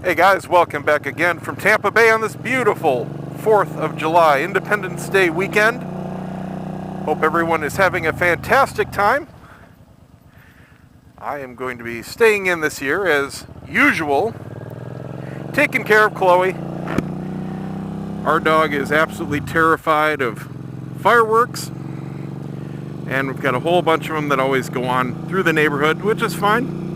Hey guys, welcome back again from Tampa Bay on this beautiful 4th of July Independence Day weekend. Hope everyone is having a fantastic time. I am going to be staying in this year as usual, taking care of Chloe. Our dog is absolutely terrified of fireworks, and we've got a whole bunch of them that always go on through the neighborhood, which is fine.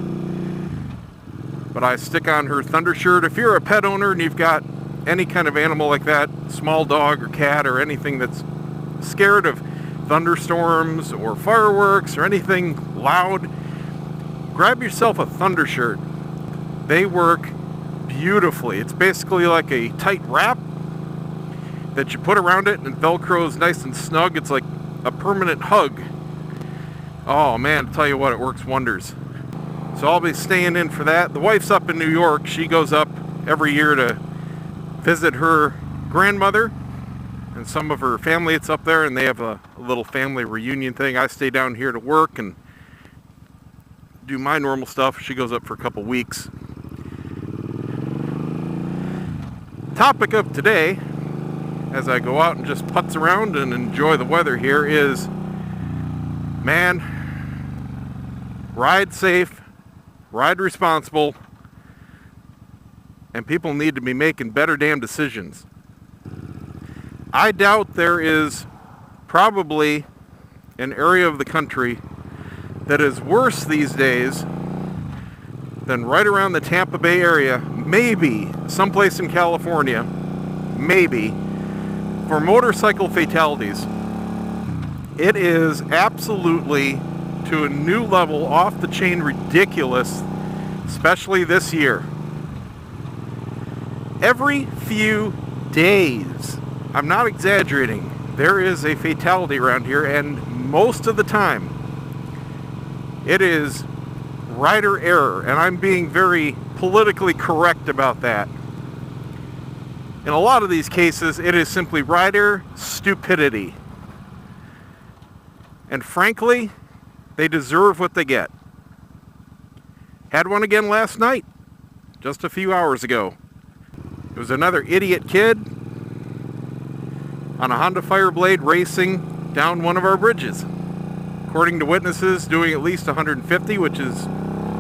But I stick on her thunder shirt. If you're a pet owner and you've got any kind of animal like that, small dog or cat or anything that's scared of thunderstorms or fireworks or anything loud, grab yourself a thunder shirt. They work beautifully. It's basically like a tight wrap that you put around it, and Velcro's nice and snug. It's like a permanent hug. Oh man, I'll tell you what, it works wonders. So I'll be staying in for that. The wife's up in New York. She goes up every year to visit her grandmother and some of her family that's up there, and they have a little family reunion thing. I stay down here to work and do my normal stuff. She goes up for a couple weeks. Topic of today, as I go out and just putz around and enjoy the weather here, is, man, ride safe, ride responsible, and people need to be making better damn decisions. I doubt there is probably an area of the country that is worse these days than right around the Tampa Bay area, maybe someplace in California, maybe, for motorcycle fatalities. It is absolutely to a new level, off the chain ridiculous, especially this year. Every few days, I'm not exaggerating, there is a fatality around here, and most of the time it is rider error, and I'm being very politically correct about that. In a lot of these cases, it is simply rider stupidity. And frankly, they deserve what they get. Had one again last night, just a few hours ago. It was another idiot kid on a Honda Fireblade racing down one of our bridges. According to witnesses, doing at least 150, which is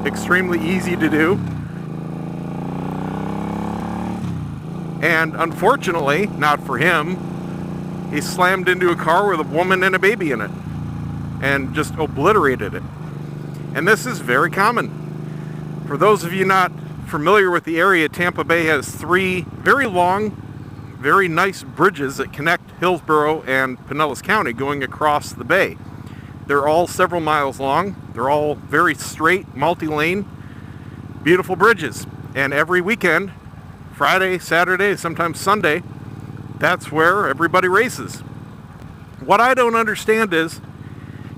extremely easy to do. And unfortunately, not for him, he slammed into a car with a woman and a baby in it and just obliterated it. And this is very common. For those of you not familiar with the area, Tampa Bay has 3 very long, very nice bridges that connect Hillsborough and Pinellas County going across the bay. They're all several miles long. They're all very straight, multi-lane, beautiful bridges. And every weekend, Friday, Saturday, sometimes Sunday, that's where everybody races. What I don't understand is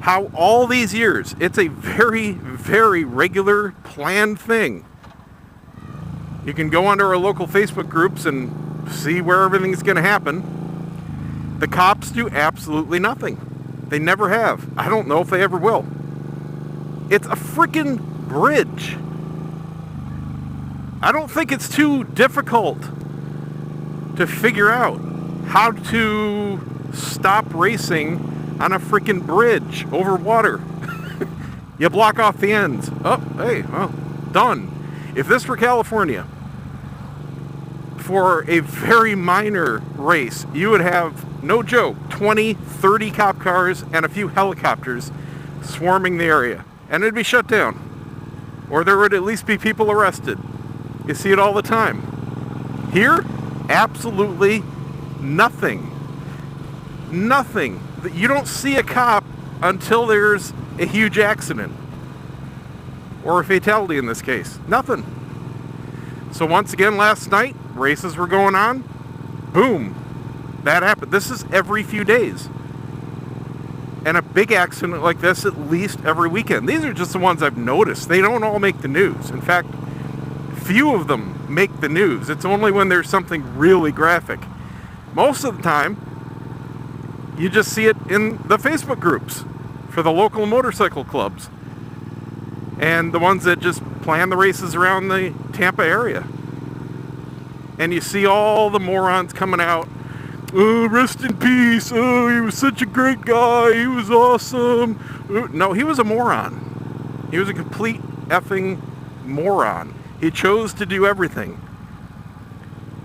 how all these years, it's a very, very regular, planned thing. You can go onto our local Facebook groups and see where everything's going to happen. The cops do absolutely nothing. They never have. I don't know if they ever will. It's a freaking bridge. I don't think it's too difficult to figure out how to stop racing on a freaking bridge over water. You block off the ends. Oh, hey, well, done. If this were California, for a very minor race, you would have, no joke, 20, 30 cop cars and a few helicopters swarming the area. And it'd be shut down. Or there would at least be people arrested. You see it all the time. Here, absolutely nothing. Nothing. You don't see a cop until there's a huge accident. Or a fatality in this case. Nothing. So once again last night, races were going on. Boom. That happened. This is every few days. And a big accident like this at least every weekend. These are just the ones I've noticed. They don't all make the news. In fact, few of them make the news. It's only when there's something really graphic. Most of the time, you just see it in the Facebook groups for the local motorcycle clubs and the ones that just plan the races around the Tampa area. and you see all the morons coming out. Oh, rest in peace. Oh, he was such a great guy. He was awesome. No, he was a moron. He was a complete effing moron. He chose to do everything.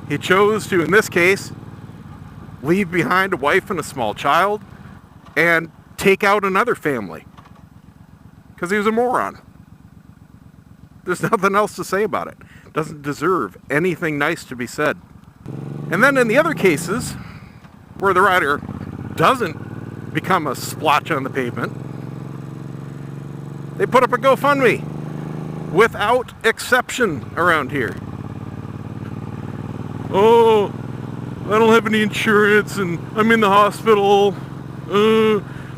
He chose to, in this case, leave behind a wife and a small child and take out another family. Because he was a moron. There's nothing else to say about it. Doesn't deserve anything nice to be said. And then in the other cases, where the rider doesn't become a splotch on the pavement, they put up a GoFundMe without exception around here. Oh, I don't have any insurance and I'm in the hospital.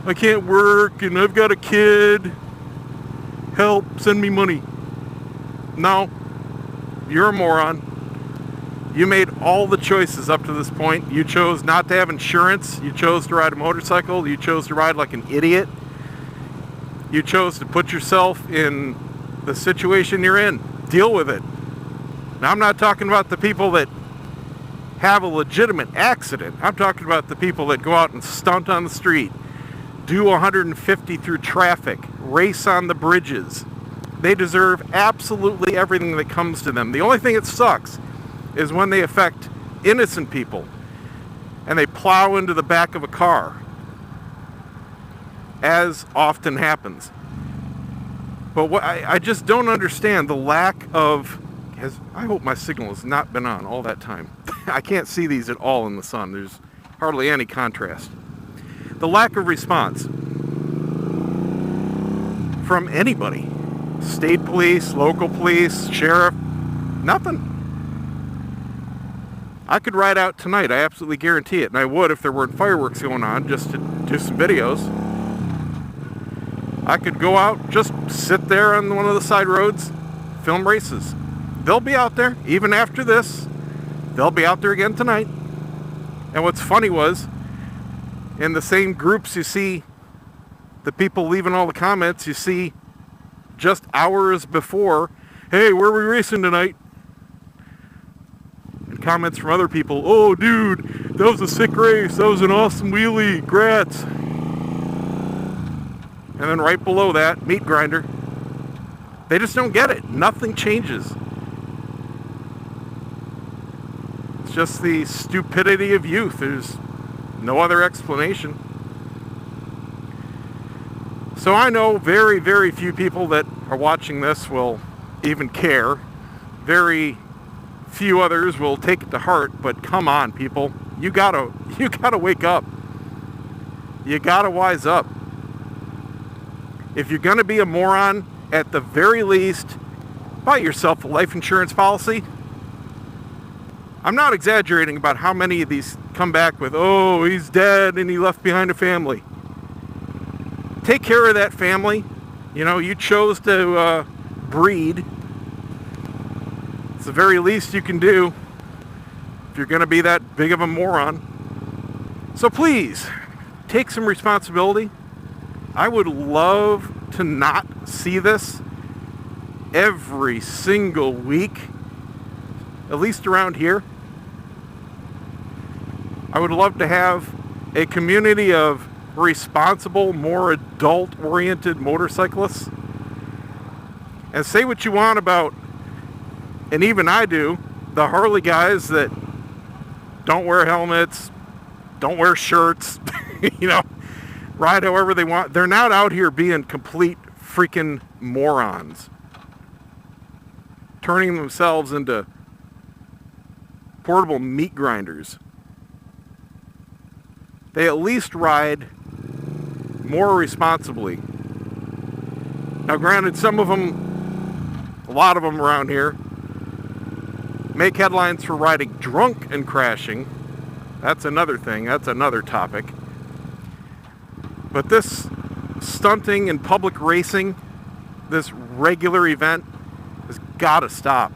I can't work and I've got a kid. Help, send me money. No, you're a moron. You made all the choices up to this point. You chose not to have insurance. You chose to ride a motorcycle. You chose to ride like an idiot. You chose to put yourself in the situation you're in. Deal with it. Now, I'm not talking about the people that have a legitimate accident. I'm talking about the people that go out and stunt on the street, do 150 through traffic, race on the bridges. They deserve absolutely everything that comes to them. The only thing that sucks is when they affect innocent people and they plow into the back of a car, as often happens. But what I just don't understand the lack of, I hope my signal has not been on all that time. I can't see these at all in the sun. There's hardly any contrast. The lack of response from anybody. State police, local police, sheriff, nothing. I could ride out tonight, I absolutely guarantee it, and I would if there weren't fireworks going on, just to do some videos. I could go out, just sit there on one of the side roads, film races. They'll be out there, even after this. They'll be out there again tonight. And what's funny was, in the same groups you see the people leaving all the comments, you see just hours before, hey, where are we racing tonight? And comments from other people, oh dude, that was a sick race, that was an awesome wheelie, grats. And then right below that, meat grinder. They just don't get it. Nothing changes. It's just the stupidity of youth. There's no other explanation. So I know very, very few people that are watching this will even care. Very few others will take it to heart, but come on, people. You gotta wake up. You gotta wise up. If you're gonna be a moron, at the very least, buy yourself a life insurance policy. I'm not exaggerating about how many of these come back with, oh, he's dead and he left behind a family. Take care of that family. You know, you chose to breed. It's the very least you can do if you're going to be that big of a moron. So please, take some responsibility. I would love to not see this every single week, at least around here. I would love to have a community of responsible, more adult-oriented motorcyclists. And say what you want about, and even I do, the Harley guys that don't wear helmets, don't wear shirts, you know, ride however they want. They're not out here being complete freaking morons, turning themselves into portable meat grinders. They at least ride more responsibly. Now granted, some of them, a lot of them around here, make headlines for riding drunk and crashing. That's another thing, that's another topic. But this stunting and public racing, this regular event, has got to stop.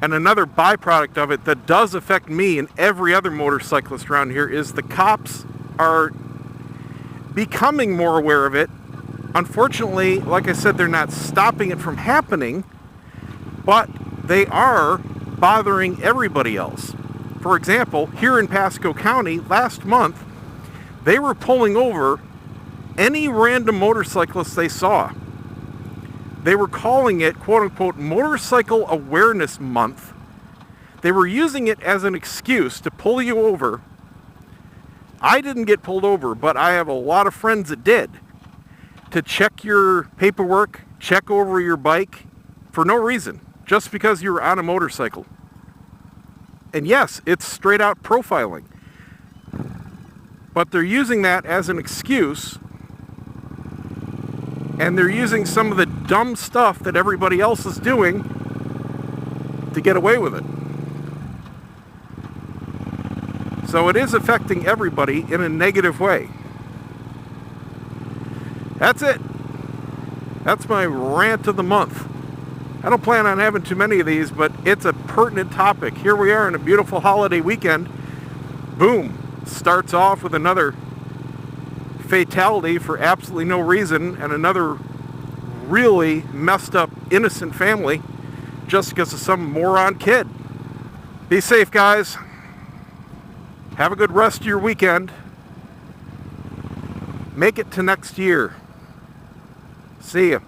And another byproduct of it that does affect me and every other motorcyclist around here is the cops are becoming more aware of it. Unfortunately, like I said, they're not stopping it from happening, but they are bothering everybody else. For example, here in Pasco County, last month, they were pulling over any random motorcyclist they saw. They were calling it, quote-unquote, Motorcycle Awareness Month. They were using it as an excuse to pull you over. I didn't get pulled over, but I have a lot of friends that did. To check your paperwork, check over your bike, for no reason, just because you were on a motorcycle. And yes, it's straight out profiling. But they're using that as an excuse, and they're using some of the dumb stuff that everybody else is doing to get away with it. So it is affecting everybody in a negative way. That's it. That's my rant of the month. I don't plan on having too many of these, but it's a pertinent topic. Here we are in a beautiful holiday weekend. Boom. Starts off with another fatality for absolutely no reason, and another really messed up innocent family just because of some moron kid. Be safe, guys. Have a good rest of your weekend. Make it to next year. See ya.